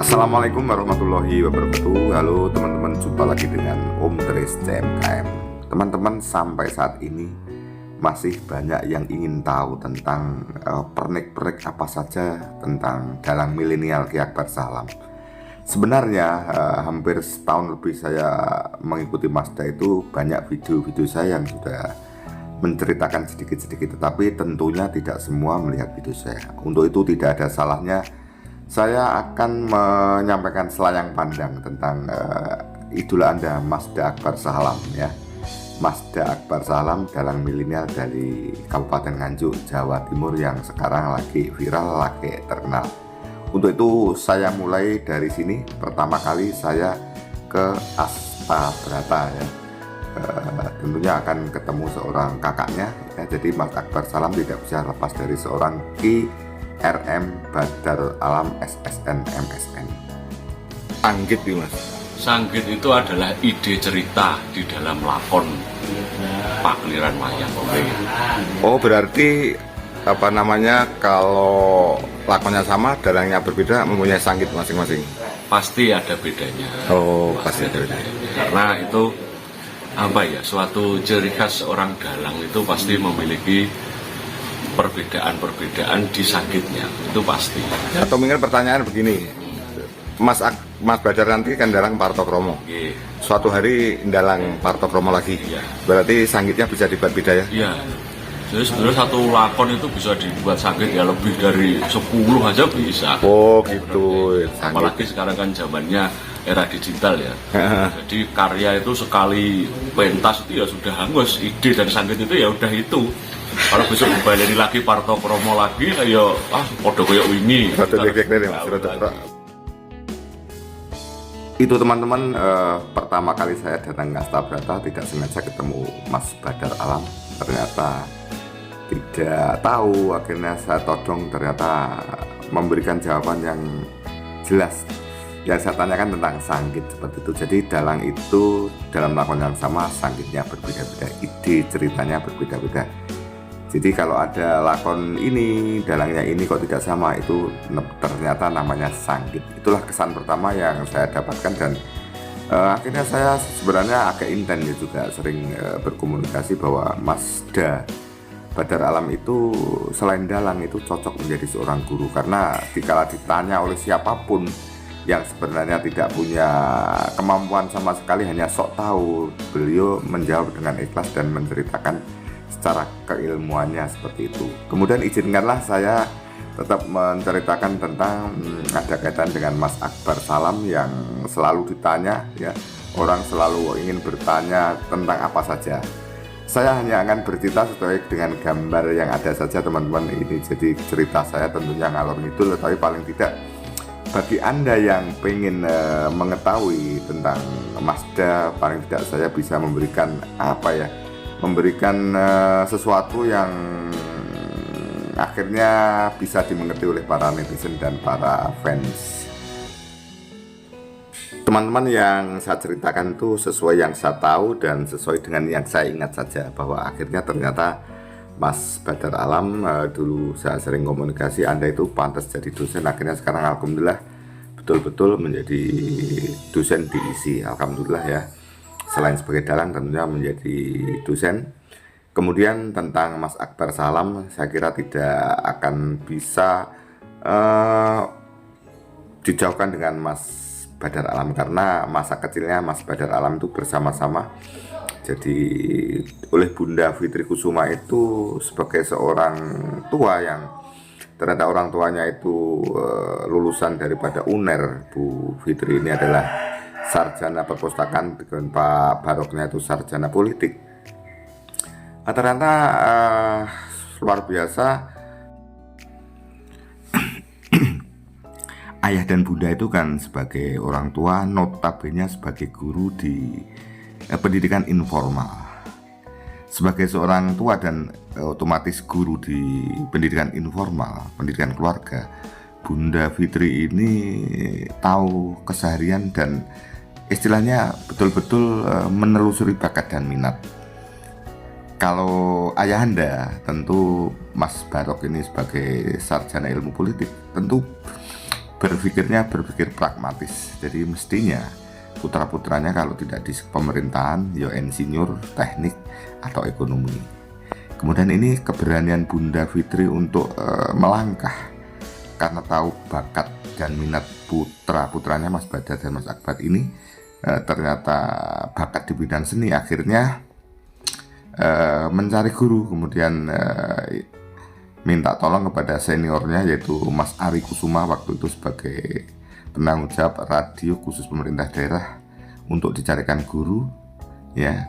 Assalamualaikum warahmatullahi wabarakatuh. Halo teman-teman, jumpa lagi dengan Om Tris CMKM. Teman-teman, sampai saat ini masih banyak yang ingin tahu tentang pernik-pernik apa saja tentang dalang milenial Ki Akbar Salam. Sebenarnya hampir setahun lebih saya mengikuti Mazda, itu banyak video-video saya yang sudah menceritakan sedikit-sedikit, tetapi tentunya tidak semua melihat video saya. Untuk itu tidak ada salahnya saya akan menyampaikan selayang pandang tentang idola Anda, Mazda Akbar Salam ya. Mazda Akbar Salam, dalang milenial dari Kabupaten Nganjuk, Jawa Timur yang sekarang lagi viral, lagi terkenal. Untuk itu saya mulai dari sini. Pertama kali saya ke Astabrata ya. Tentunya akan ketemu seorang kakaknya ya. Jadi Mas Akbar Salam tidak bisa lepas dari seorang Ki RM Badar Alam SSN MSN. Sanggit nih Mas. Sanggit itu adalah ide cerita di dalam lakon Pakliran Wayang. Oh, berarti apa namanya, kalau lakonnya sama, dalangnya berbeda, mempunyai sanggit masing-masing. Pasti ada bedanya. Oh, pasti ada bedanya. Karena itu apa ya, suatu ciri khas seorang dalang itu pasti memiliki perbedaan-perbedaan di sanggitnya, itu pasti. Atau mungkin pertanyaan begini, Mas Badar nanti kan dalang Partokromo. Oke. Suatu hari dalang Partokromo lagi. Iya. Berarti sanggitnya bisa dibuat beda ya? Iya. Jadi sebenarnya satu lakon itu bisa dibuat sanggit ya lebih dari 10 aja bisa. Oh gitu. Apalagi sekarang kan zamannya era digital ya. Jadi karya itu sekali pentas itu ya sudah hangus, ide dan sanggit itu ya udah itu. Kalau besok dibaleni lagi Partokromo lagi, ya podo koyo wingi. Itu teman-teman, pertama kali saya datang ke Astabrata tidak sengaja ketemu Mas Badar Alam. Ternyata tidak tahu, akhirnya saya todong, ternyata memberikan jawaban yang jelas. Yang saya tanyakan tentang sanggit seperti itu. Jadi dalang itu dalam lakon yang sama, sanggitnya berbeda-beda, ide ceritanya berbeda-beda. Jadi kalau ada lakon ini, dalangnya ini kok tidak sama, itu ternyata namanya sanggit. Itulah kesan pertama yang saya dapatkan, dan akhirnya saya sebenarnya agak intens juga sering berkomunikasi bahwa Mazda Badar Alam itu selain dalang itu cocok menjadi seorang guru. Karena dikala ditanya oleh siapapun yang sebenarnya tidak punya kemampuan sama sekali, hanya sok tahu, beliau menjawab dengan ikhlas dan menceritakan secara keilmuannya seperti itu. Kemudian izinkanlah saya tetap menceritakan tentang ada kaitan dengan Mas Akbar Salam yang selalu ditanya ya. Orang selalu ingin bertanya tentang apa saja. Saya hanya akan bercerita sesuai dengan gambar yang ada saja teman-teman. Ini jadi cerita saya tentunya ngalor ngidul, tapi paling tidak bagi Anda yang pengen mengetahui tentang Mazda, paling tidak saya bisa memberikan sesuatu yang akhirnya bisa dimengerti oleh para netizen dan para fans. Teman-teman, yang saya ceritakan itu sesuai yang saya tahu dan sesuai dengan yang saya ingat saja, bahwa akhirnya ternyata Mas Badar Alam, dulu saya sering komunikasi, Anda itu pantas jadi dosen. Akhirnya sekarang alhamdulillah betul-betul menjadi dosen di ISI, alhamdulillah ya. Selain sebagai dalang tentunya menjadi dosen. Kemudian tentang Mas Akbar Salam, saya kira tidak akan bisa dijauhkan dengan Mas Badar Alam, karena masa kecilnya Mas Badar Alam itu bersama-sama. Jadi oleh Bunda Fitri Kusuma itu sebagai seorang tua yang ternyata orang tuanya itu lulusan daripada UNER. Bu Fitri ini adalah sarjana perpustakaan, dengan Pak Baroknya itu sarjana politik. Ternyata luar biasa. Ayah dan bunda itu kan sebagai orang tua, notabene sebagai guru di pendidikan informal. Sebagai seorang tua dan otomatis guru di pendidikan informal, pendidikan keluarga, Bunda Fitri ini tahu keseharian dan istilahnya betul-betul menelusuri bakat dan minat. Kalau ayahanda, tentu Mas Barok ini sebagai sarjana ilmu politik, tentu berpikir pragmatis. Jadi mestinya putra-putranya kalau tidak di pemerintahan, ya insinyur, teknik, atau ekonomi. Kemudian ini keberanian Bunda Fitri untuk melangkah karena tahu bakat dan minat putra-putranya Mas Badar dan Mas Akbar ini ternyata bakat di bidang seni. Akhirnya mencari guru, kemudian minta tolong kepada seniornya yaitu Mas Ari Kusuma, waktu itu sebagai penanggung jawab radio khusus pemerintah daerah, untuk dicarikan guru. Ya,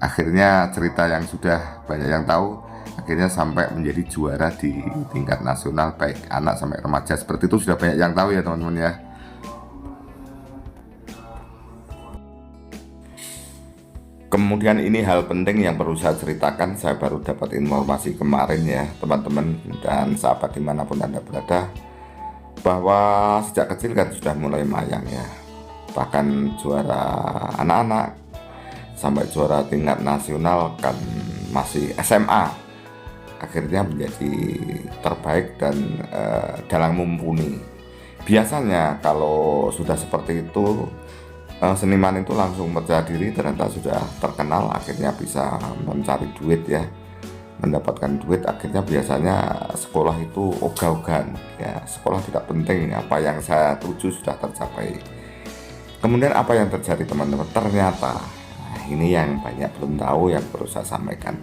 akhirnya cerita yang sudah banyak yang tahu, akhirnya sampai menjadi juara di tingkat nasional baik anak sampai remaja. Seperti itu sudah banyak yang tahu ya teman-teman ya. Kemudian ini hal penting yang perlu saya ceritakan, saya baru dapat informasi kemarin ya teman-teman dan sahabat dimanapun Anda berada, bahwa sejak kecil kan sudah mulai mayang ya, bahkan juara anak-anak sampai juara tingkat nasional kan masih SMA, akhirnya menjadi terbaik dan dalang mumpuni. Biasanya kalau sudah seperti itu, seniman itu langsung percaya diri, ternyata sudah terkenal, akhirnya bisa mencari duit ya, mendapatkan duit. Akhirnya biasanya sekolah itu ogah-ogahan ya, sekolah tidak penting, apa yang saya tuju sudah tercapai. Kemudian apa yang terjadi teman-teman? Ternyata ini yang banyak belum tahu, yang perlu saya sampaikan.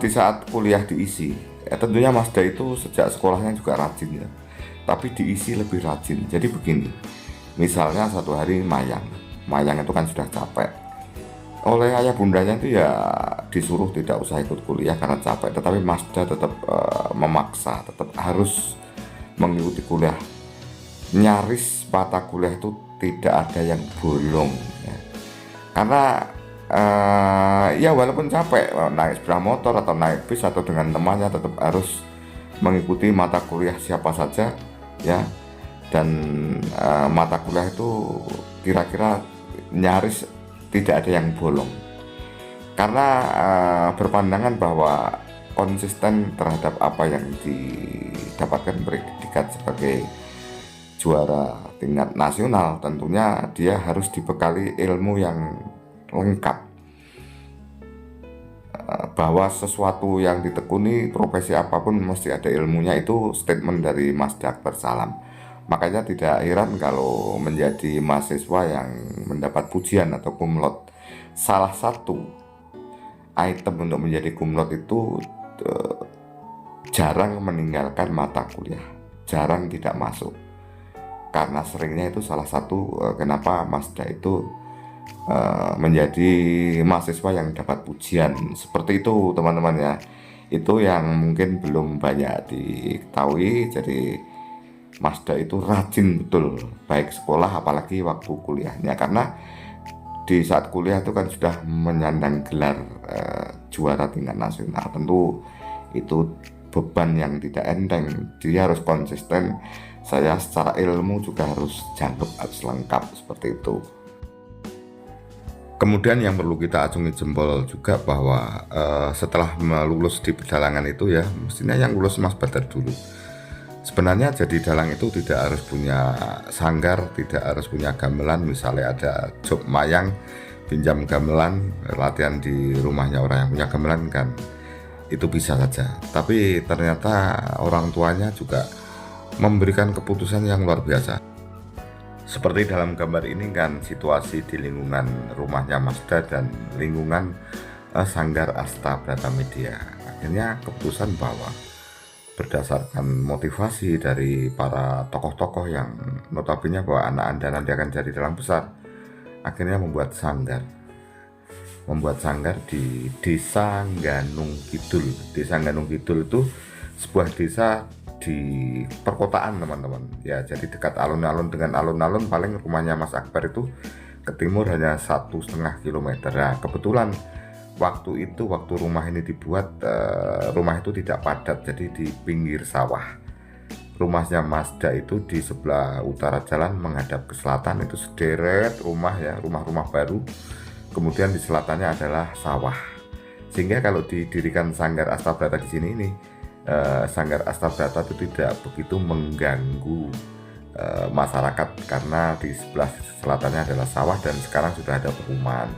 Di saat kuliah diisi ya, tentunya Masda itu sejak sekolahnya juga rajin ya, tapi diisi lebih rajin. Jadi begini, misalnya satu hari mayang itu kan sudah capek, oleh ayah bundanya itu ya disuruh tidak usah ikut kuliah karena capek, tetapi Masda tetap memaksa, tetap harus mengikuti kuliah. Nyaris mata kuliah itu tidak ada yang bolong ya. Karena ya walaupun capek, naik sepeda motor atau naik bis atau dengan temannya, tetap harus mengikuti mata kuliah siapa saja ya. Dan mata kuliah itu kira-kira nyaris tidak ada yang bolong, karena berpandangan bahwa konsisten terhadap apa yang didapatkan predikat sebagai juara tingkat nasional, tentunya dia harus dibekali ilmu yang lengkap, bahwa sesuatu yang ditekuni, profesi apapun mesti ada ilmunya. Itu statement dari Mas Akbar Salam. Makanya tidak heran kalau menjadi mahasiswa yang mendapat pujian atau kumlot. Salah satu item untuk menjadi kumlot itu jarang meninggalkan mata kuliah, jarang tidak masuk. Karena seringnya itu salah satu kenapa Masda itu menjadi mahasiswa yang dapat pujian. Seperti itu teman-teman ya. Itu yang mungkin belum banyak diketahui. Jadi Masda itu rajin betul, baik sekolah apalagi waktu kuliahnya, karena di saat kuliah itu kan sudah menyandang gelar juara tingkat nasional. Tentu itu beban yang tidak enteng, dia harus konsisten. Saya secara ilmu juga harus jangkep, harus lengkap, seperti itu. Kemudian yang perlu kita acungi jempol juga bahwa setelah lulus di pedalangan itu ya, mestinya yang lulus Mas Badar dulu. Sebenarnya jadi dalang itu tidak harus punya sanggar, tidak harus punya gamelan. Misalnya ada job mayang, pinjam gamelan, latihan di rumahnya orang yang punya gamelan kan, itu bisa saja. Tapi ternyata orang tuanya juga memberikan keputusan yang luar biasa. Seperti dalam gambar ini kan, situasi di lingkungan rumahnya Masda dan lingkungan Sanggar Asta Brata Media. Akhirnya keputusan bahwa berdasarkan motivasi dari para tokoh-tokoh yang notabene bahwa anak Anda nanti akan jadi dalang besar, akhirnya membuat sanggar di Desa Ganung Kidul. Desa Ganung Kidul itu sebuah desa di perkotaan teman-teman ya, jadi dekat alun-alun. Dengan alun-alun paling rumahnya Mas Akbar itu ke timur hanya 1,5 kilometer. Nah, kebetulan waktu rumah ini dibuat, rumah itu tidak padat, jadi di pinggir sawah. Rumahnya Masda itu di sebelah utara jalan menghadap ke selatan, itu sederet rumah ya, rumah-rumah baru. Kemudian di selatannya adalah sawah. Sehingga kalau didirikan Sanggar Asta Brata di sini ini, Sanggar Astabrata itu tidak begitu mengganggu masyarakat karena di sebelah selatannya adalah sawah dan sekarang sudah ada perumahan.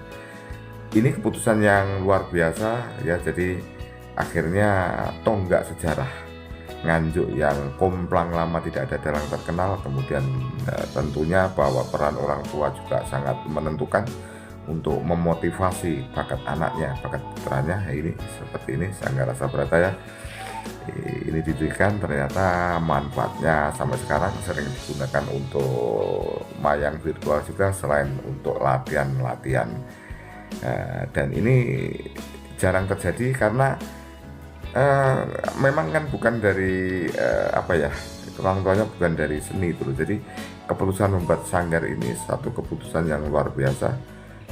Ini keputusan yang luar biasa ya, jadi akhirnya tonggak sejarah Nganjuk yang komplang lama tidak ada dalang terkenal, kemudian tentunya bahwa peran orang tua juga sangat menentukan untuk memotivasi bakat anaknya, bakat putranya. Ini seperti ini Sanggar Astabrata ya, ini didirikan, ternyata manfaatnya sampai sekarang sering digunakan untuk mayang virtual juga selain untuk latihan-latihan. Dan ini jarang terjadi karena memang kan bukan dari apa ya, orang tuanya bukan dari seni itu. Jadi keputusan membuat sanggar ini satu keputusan yang luar biasa,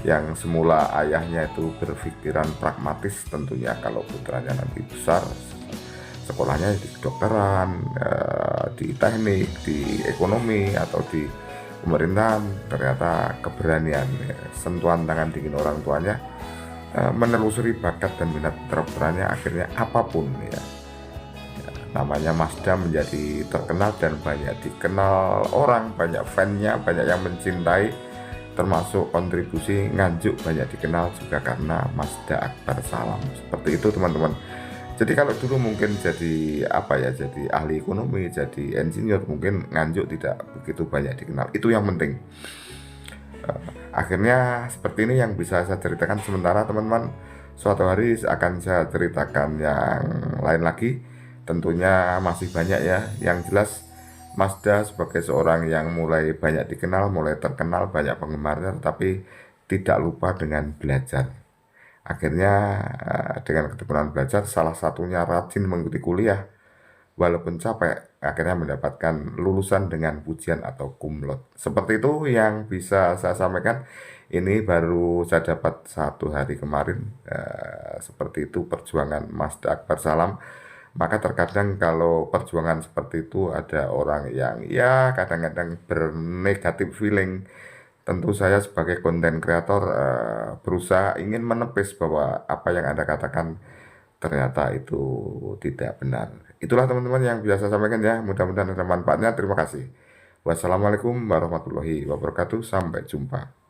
yang semula ayahnya itu berpikiran pragmatis tentunya kalau putranya nanti besar sekolahnya di kedokteran, di teknik, di ekonomi atau di pemerintahan. Ternyata keberanian sentuhan tangan dingin orang tuanya menelusuri bakat dan minat putra-putranya, akhirnya apapun ya, namanya Mazda menjadi terkenal dan banyak dikenal orang, banyak fannya, banyak yang mencintai, termasuk kontribusi Nganjuk banyak dikenal juga karena Mazda Akbar Salam. Seperti itu teman-teman. Jadi kalau dulu mungkin jadi apa ya, jadi ahli ekonomi, jadi insinyur, mungkin Nganjuk tidak begitu banyak dikenal. Itu yang penting. Akhirnya seperti ini yang bisa saya ceritakan sementara teman-teman. Suatu hari akan saya ceritakan yang lain lagi. Tentunya masih banyak ya. Yang jelas Mazda sebagai seorang yang mulai banyak dikenal, mulai terkenal, banyak penggemarnya, tapi tidak lupa dengan belajar. Akhirnya dengan ketekunan belajar, salah satunya rajin mengikuti kuliah. Walaupun capek, akhirnya mendapatkan lulusan dengan pujian atau cum laude. Seperti itu yang bisa saya sampaikan. Ini baru saya dapat 1 hari kemarin. Seperti itu perjuangan Mazda Akbar Salam. Maka terkadang kalau perjuangan seperti itu ada orang yang ya kadang-kadang bernegatif feeling. Tentu saya sebagai konten kreator berusaha ingin menepis bahwa apa yang Anda katakan ternyata itu tidak benar. Itulah teman-teman yang biasa saya sampaikan ya. Mudah-mudahan ada manfaatnya. Terima kasih. Wassalamualaikum warahmatullahi wabarakatuh. Sampai jumpa.